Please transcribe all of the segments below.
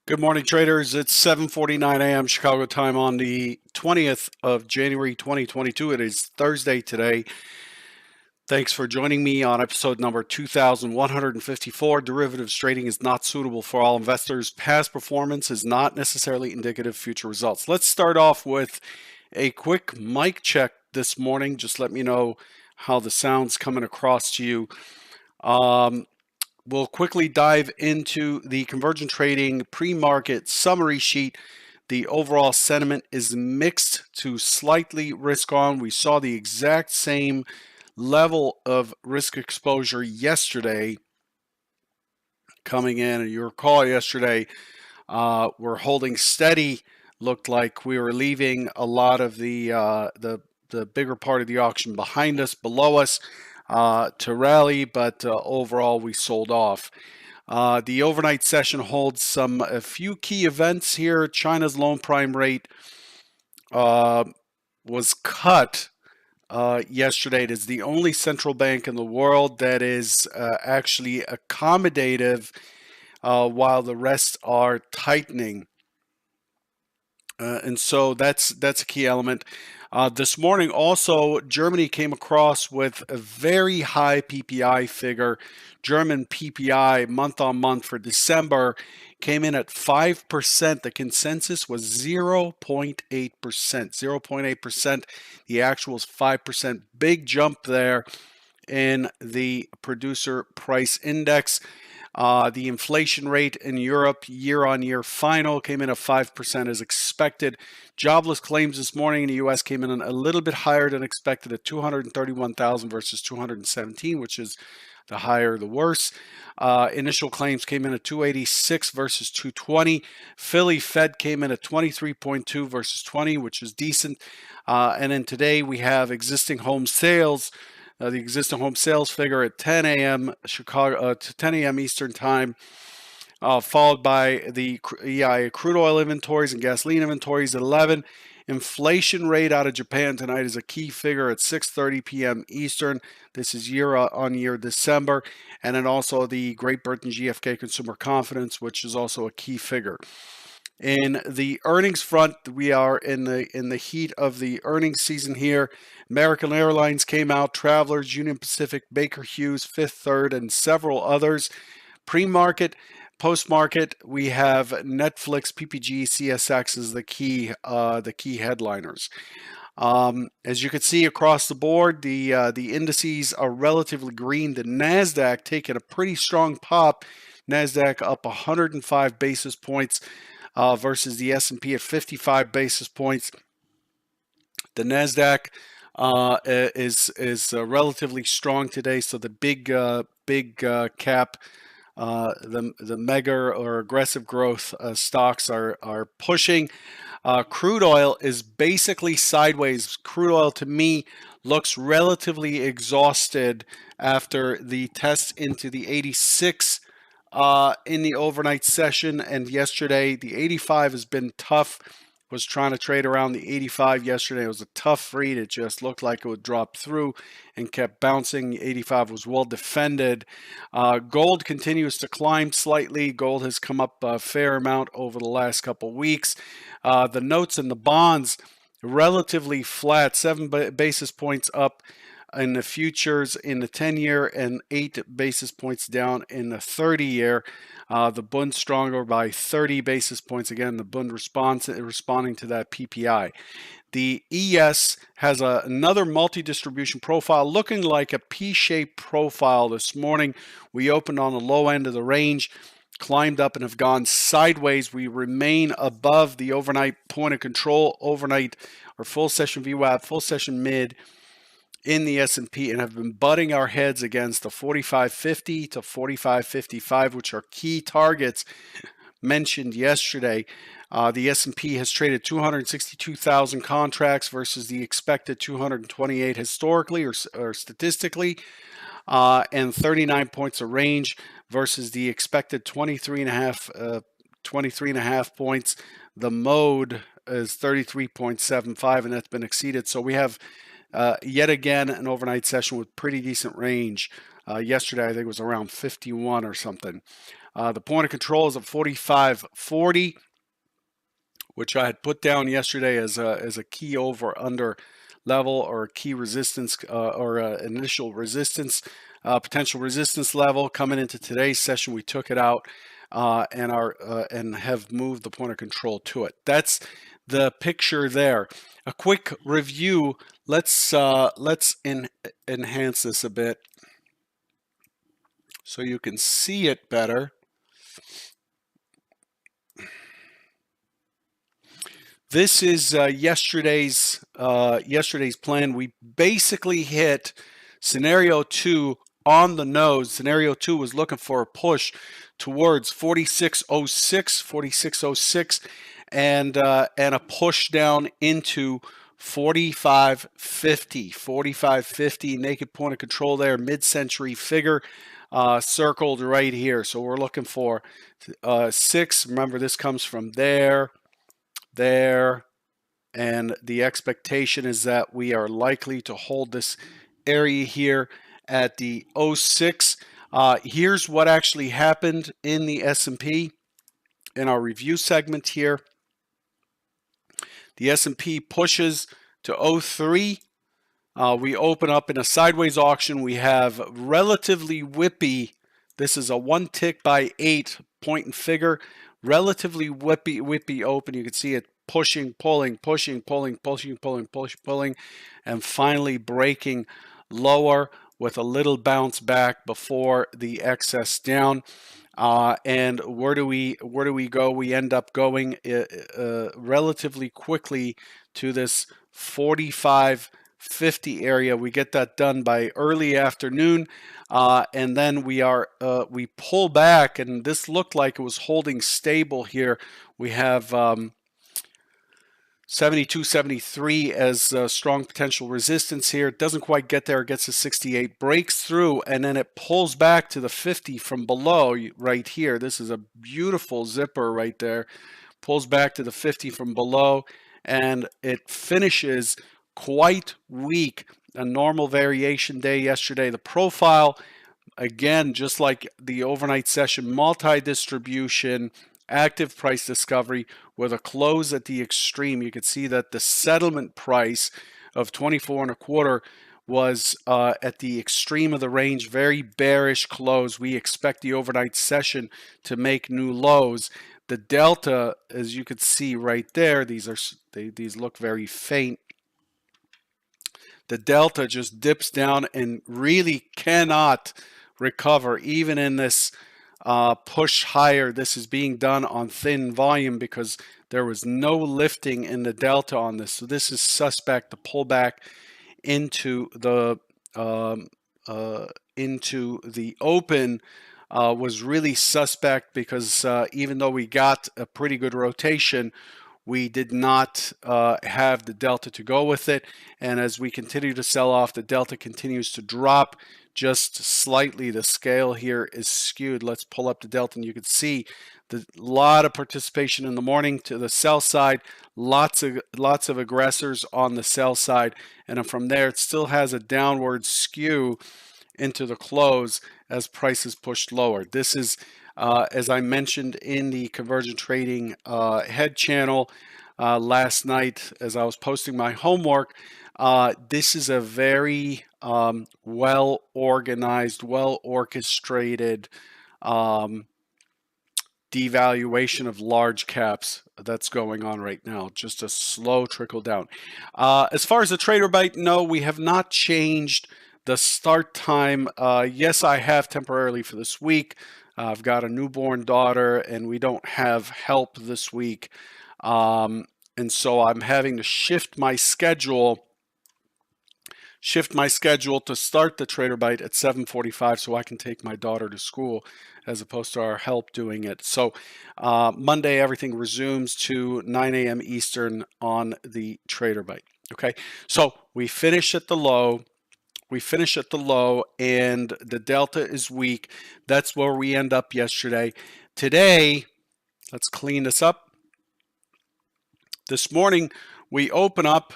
Good morning, traders. It's 7:49 a.m. Chicago time on the 20th of January 2022. It is Thursday today. Thanks for joining me on episode number 2154. Derivatives trading is not suitable for all investors. Past performance is not necessarily indicative of future results. Let's start off with a quick mic check this morning. Just let me know how the sound's coming across to you. We'll quickly dive into the convergent trading pre-market summary sheet. The overall sentiment is mixed to slightly risk on. We saw the exact same level of risk exposure yesterday coming in. And you recall yesterday, we're holding steady. Looked like we were leaving a lot of the bigger part of the auction behind us, below us, to rally, but overall we sold off. The overnight session holds a few key events here. China's loan prime rate was cut yesterday. It is the only central bank in the world that is actually accommodative while the rest are tightening. And so that's a key element. This morning also, Germany came across with a very high PPI figure. German PPI month on month for December came in at 5%. The consensus was 0.8%. 0.8%. The actual is 5%. Big jump there in the producer price index. The inflation rate in Europe year-on-year final came in at 5% as expected. Jobless claims this morning in the U.S. came in a little bit higher than expected at 231,000 versus 217, which is the higher the worse. Initial claims came in at 286 versus 220. Philly Fed came in at 23.2 versus 20, which is decent. And then today we have existing home sales. The existing home sales figure at 10 a.m. Chicago to 10 a.m. Eastern time, followed by the EIA crude oil inventories and gasoline inventories at 11. Inflation rate out of Japan tonight is a key figure at 6:30 p.m. Eastern. This is year-on-year December, and then also the Great Britain GfK consumer confidence, which is also a key figure. In the earnings front, we are in the heat of the earnings season here. American Airlines came out, Travelers, Union Pacific, Baker Hughes, Fifth Third, and several others. Pre-market, post-market, we have Netflix, PPG, CSX as the key headliners. As you can see across the board, the indices are relatively green. The Nasdaq taking a pretty strong pop. Nasdaq up 105 basis points. Versus the S&P at 55 basis points. The Nasdaq is relatively strong today, so the big cap, the mega or aggressive growth stocks are pushing. Crude oil is basically sideways. Crude oil to me looks relatively exhausted after the test into the 86. In the overnight session, and yesterday the 85 has been tough. Was trying to trade around the 85 yesterday. It was a tough read. It just looked like it would drop through and kept bouncing. The 85 was well defended. Gold continues to climb slightly. Gold has come up a fair amount over the last couple weeks. The notes and the bonds relatively flat, 7 basis points up in the futures in the 10-year and 8 basis points down in the 30-year. The Bund stronger by 30 basis points. Again, the Bund responding to that PPI. The ES has another multi-distribution profile looking like a P-shaped profile this morning. We opened on the low end of the range, climbed up and have gone sideways. We remain above the overnight point of control, overnight or full session VWAP, full session mid in the S&P, and have been butting our heads against the 4550 to 4555, which are key targets mentioned yesterday. The S&P has traded 262,000 contracts versus the expected 228 historically or statistically, and 39 points of range versus the expected 23 and a half points. The mode is 33.75, and that's been exceeded. So we have yet again an overnight session with pretty decent range. Yesterday, I think it was around 51 or something. The point of control is at 45.40, which I had put down yesterday as a key over under level, or a key resistance, or initial resistance, potential resistance level. Coming into today's session, we took it out and have moved the point of control to it. That's the picture there. A quick review. Let's enhance this a bit so you can see it better. This is yesterday's plan. We basically hit scenario 2 on the nose. Scenario 2 was looking for a push towards 46.06, and a push down into 45.50. Naked point of control there, mid-century figure circled right here. So we're looking for 6. Remember, this comes from there, and the expectation is that we are likely to hold this area here at the 06. Here's what actually happened in the S&P in our review segment here. The S&P pushes to 03. We open up in a sideways auction. We have relatively whippy. This is a 1 tick by 8 point and figure. Relatively whippy open. You can see it pushing, pulling, and finally breaking lower with a little bounce back before the excess down. And where do we go? We end up going relatively quickly to this 45.50 area. We get that done by early afternoon, and then we pull back, and this looked like it was holding stable here. We have 72.73 as strong potential resistance here. It doesn't quite get there. It gets to 68, breaks through, and then it pulls back to the 50 from below right here. This is a beautiful zipper right there. Pulls back to the 50 from below, and it finishes quite weak. A normal variation day yesterday. The profile, again, just like the overnight session, multi-distribution, active price discovery with a close at the extreme. You can see that the settlement price of 24.25 was at the extreme of the range. Very bearish close. We expect the overnight session to make new lows. The delta, as you can see right there, these look very faint. The delta just dips down and really cannot recover, even in this push higher. This is being done on thin volume because there was no lifting in the delta on this. So this is suspect. The pullback into the open was really suspect because even though we got a pretty good rotation, we did not have the delta to go with it. And as we continue to sell off, the delta continues to drop just slightly. The scale here is skewed. Let's pull up the delta, and you can see the lot of participation in the morning to the sell side. Lots of aggressors on the sell side, and then from there it still has a downward skew into the close as prices pushed lower. This is as I mentioned in the Convergent Trading head channel last night as I was posting my homework, this is a very well organized, well orchestrated devaluation of large caps that's going on right now. Just a slow trickle down. As far as the trader bite, no, we have not changed the start time. Yes, I have temporarily for this week. I've got a newborn daughter and we don't have help this week. And so I'm having to shift my schedule to start the trader bite at 7:45 so I can take my daughter to school as opposed to our help doing it. So Monday, everything resumes to 9 a.m. Eastern on the trader bite. Okay, so we finish at the low. And the delta is weak. That's where we end up yesterday. Today, let's clean this up. This morning, we open up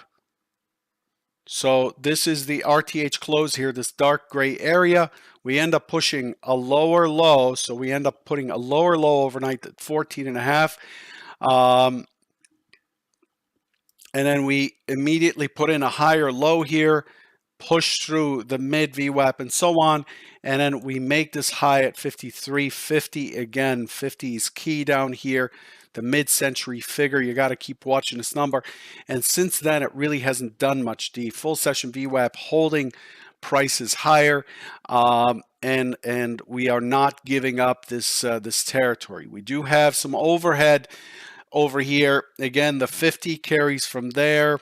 So this is the RTH close here, this dark gray area. We end up pushing a lower low. So we end up putting a lower low overnight at 14 and a half. And then we immediately put in a higher low here, push through the mid VWAP and so on. And then we make this high at 53.50. Again, 50 is key down here. The mid-century figure, you got to keep watching this number. And since then, it really hasn't done much. The full session VWAP holding prices higher, and we are not giving up this territory. We do have some overhead over here. Again, the 50 carries from there.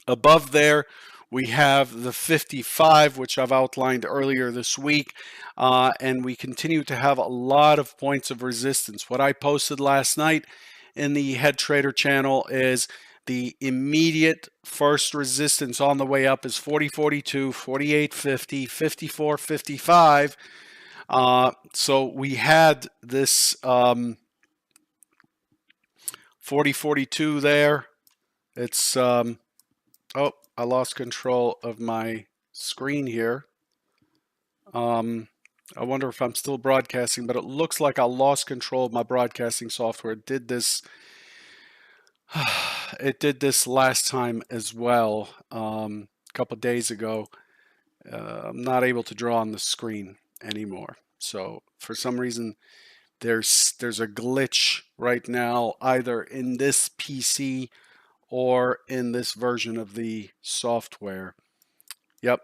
Above there, we have the 55, which I've outlined earlier this week, and we continue to have a lot of points of resistance. What I posted last night in the Head Trader channel is the immediate first resistance on the way up is 40.42, 48.50, 54.55. So we had this 40.42 there. It's oh, I lost control of my screen here. I wonder if I'm still broadcasting, but it looks like I lost control of my broadcasting software. It did this last time as well, a couple of days ago. I'm not able to draw on the screen anymore. So for some reason, there's a glitch right now, either in this PC or in this version of the software. Yep,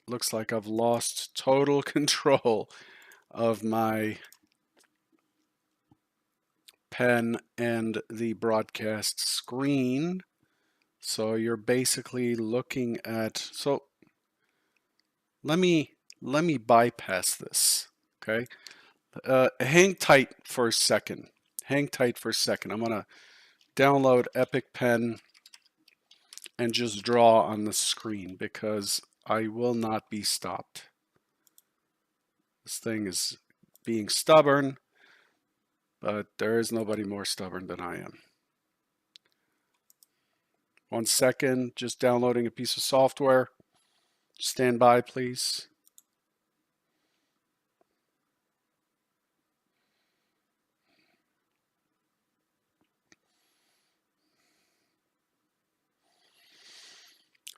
looks like I've lost total control of my pen and the broadcast screen. So you're basically looking at, so let me bypass this, okay? Hang tight for a second. Hang tight for a second. I'm gonna download Epic Pen and just draw on the screen because I will not be stopped. This thing is being stubborn, but there is nobody more stubborn than I am. 1 second, just downloading a piece of software. Stand by, please.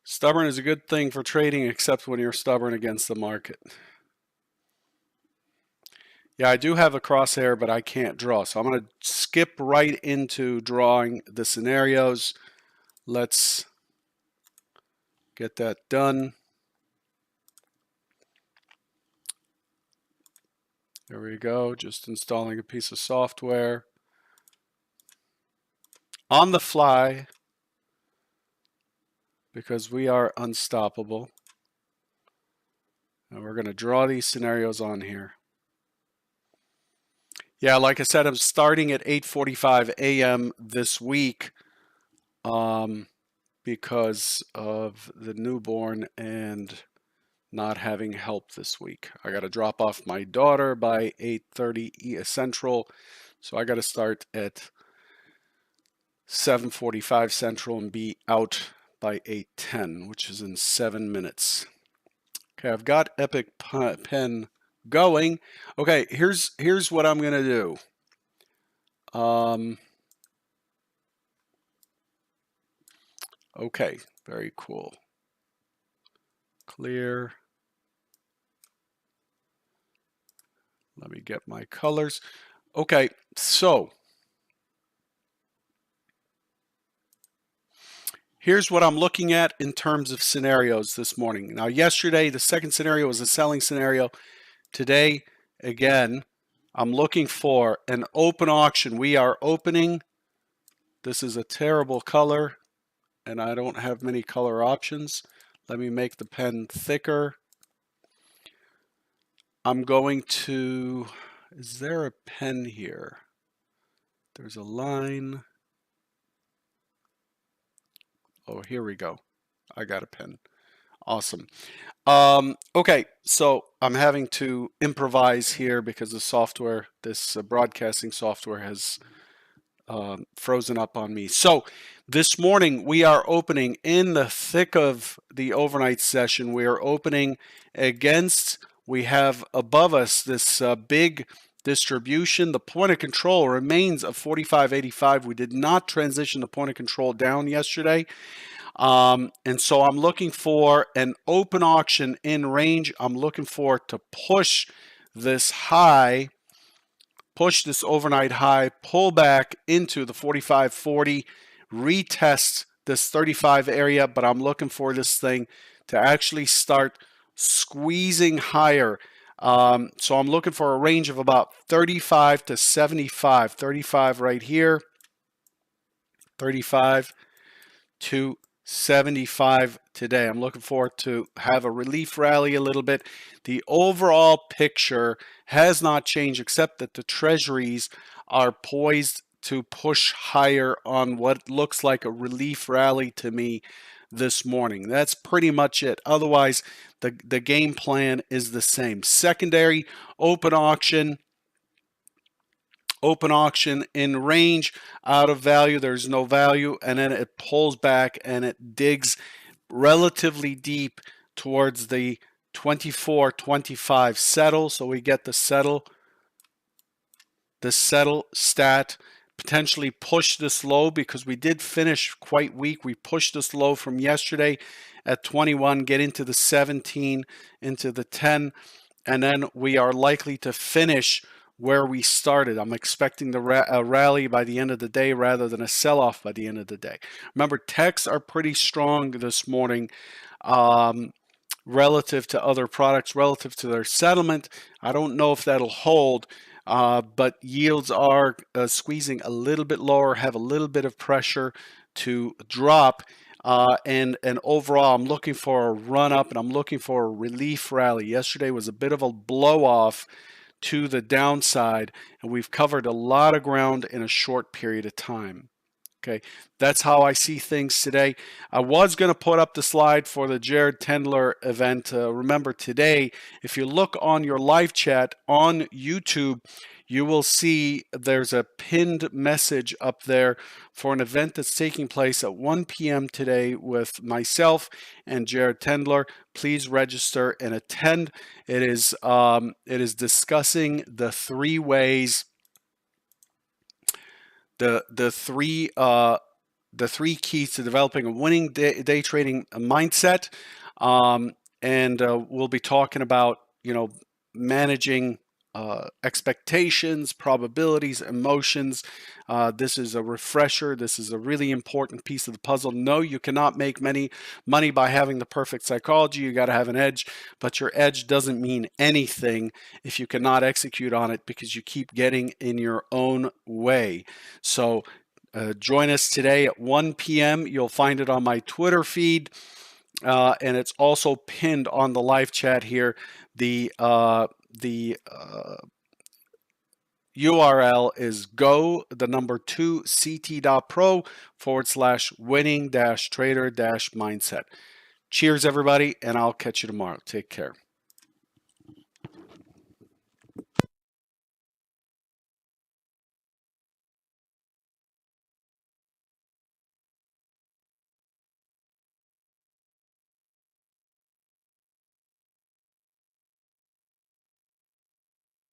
Stubborn is a good thing for trading, except when you're stubborn against the market. Yeah, I do have a crosshair, but I can't draw. So I'm going to skip right into drawing the scenarios. Let's get that done. There we go, just installing a piece of software. On the fly, because we are unstoppable. And we're going to draw these scenarios on here. Yeah, like I said, I'm starting at 8:45 a.m. this week because of the newborn and not having help this week. I got to drop off my daughter by 8:30 Central, so I got to start at 7:45 Central and be out by 8:10, which is in 7 minutes. Okay, I've got Epic Pen going. Okay, here's what I'm gonna do. Okay, very cool. Clear. Let me get my colors. Okay, so here's what I'm looking at in terms of scenarios this morning. Now, yesterday, the second scenario was a selling scenario. Today, again, I'm looking for an open auction. We are opening. This is a terrible color, and I don't have many color options. Let me make the pen thicker. I'm going to, is there a pen here? There's a line. Oh, here we go. I got a pen. Awesome. Okay, so I'm having to improvise here because the software, this broadcasting software has frozen up on me. So this morning we are opening in the thick of the overnight session. We are opening against, we have above us this big distribution. The point of control remains of 45.85. We did not transition the point of control down yesterday. And so I'm looking for an open auction in range. I'm looking for to push this high, push this overnight high, pull back into the 45.40, retest this 35 area, but I'm looking for this thing to actually start squeezing higher. So I'm looking for a range of about 35 to 75, 35 right here, 35 to 75 today. I'm looking forward to have a relief rally a little bit. The overall picture has not changed except that the treasuries are poised to push higher on what looks like a relief rally to me this morning. That's pretty much it. Otherwise, the game plan is the same. Secondary, open auction in range, out of value, there's no value, and then it pulls back and it digs relatively deep towards the 24-25 settle. So we get the settle stat, potentially push this low because we did finish quite weak. We pushed this low from yesterday at 21, get into the 17, into the 10, and then we are likely to finish where we started. I'm expecting a rally by the end of the day rather than a sell-off by the end of the day. Remember, techs are pretty strong this morning relative to other products, relative to their settlement. I don't know if that'll hold, but yields are squeezing a little bit lower, have a little bit of pressure to drop. And overall, I'm looking for a run up and I'm looking for a relief rally. Yesterday was a bit of a blow off to the downside, and we've covered a lot of ground in a short period of time. Okay, that's how I see things today. I was going to put up the slide for the Jared Tendler event. Remember today, if you look on your live chat on YouTube, you will see there's a pinned message up there for an event that's taking place at 1 p.m. today with myself and Jared Tendler. Please register and attend. It is discussing the three ways, the three keys to developing a winning day trading mindset, and we'll be talking about managing expectations, probabilities, emotions. This is a refresher. This is a really important piece of the puzzle. No, you cannot make money by having the perfect psychology. You got to have an edge, but your edge doesn't mean anything if you cannot execute on it because you keep getting in your own way. So join us today at 1 p.m. You'll find it on my Twitter feed. And it's also pinned on the live chat here. The URL is go2ct.pro/winning-trader-mindset. Cheers, everybody, and I'll catch you tomorrow. Take care.